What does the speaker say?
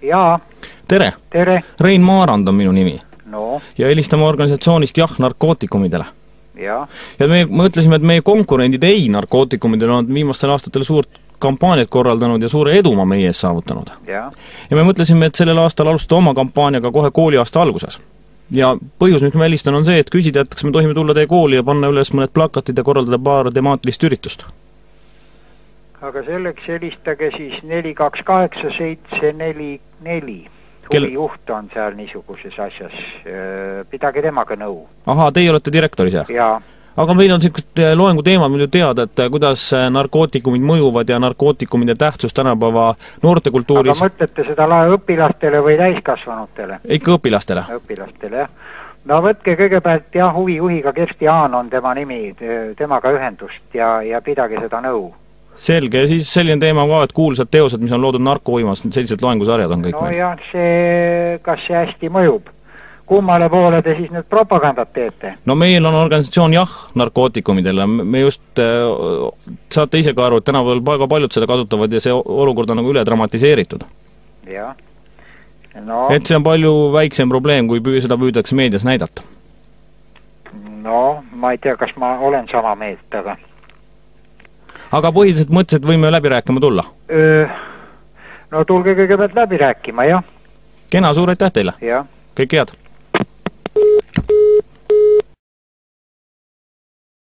Jaa. Tere! Tere! Rein Maarand on minu nimi. No. Ja helistame organisatsioonist Jah narkootikumidele. Ja. Ja me mõtlesime, et meie konkurendid ei narkootikumidele on viimastel aastatel suurt kampaaniat korraldanud ja suure eduma meie ees saavutanud. Ja me mõtlesime, et sellel aastal alustada oma kampaaniaga kohe kooliaasta alguses. Ja põhjus, miks me helistan, on see, et küsida, et kas me tohime tulla teie kooli ja panna üles mõned plakatid ja korraldada paar temaatilist üritust. Aga selleks helistage siis 428-744. Huvijuht on seal niisuguses asjas. Pidage temaga nõu. Ahaa, teie olete direktoris, jah? Jaa. Aga meil on sellised loengu teema meil ju teada, et kuidas narkootikumid mõjuvad ja narkootikumide tähtsus tänapäeva noortekultuuris. Aga mõtlete seda õpilastele või täiskasvanutele? Ikka õpilastele. Õpilastele, jah. No võtke kõigepealt huvijuhiga Kersti Haan on tema nimi, temaga ühendust ja pidage seda nõu. Selge, ja siis selline teema ka, et kuulsad teosed, mis on loodud narkovõimas, sellised loengusarjad on kõik. No jah, kas see hästi mõjub? Kummale poole te siis nüüd propagandat teete? No meil on organisatsioon Jah narkootikumidele, me just saate ise ka aru, et tänapäeval väga paljud seda kasutavad ja see olukord on nagu üle dramatiseeritud. Jah. No. Et see on palju väiksem probleem, kui seda püüdakse meedias näidata. No, ma ei tea, kas ma olen sama meelt, aga põhiliselt mõtlesid, et võime läbi rääkima tulla? No tulge kõigepealt läbi rääkima, jah. Kena, suur aitäh teile! Jah. Kõik head!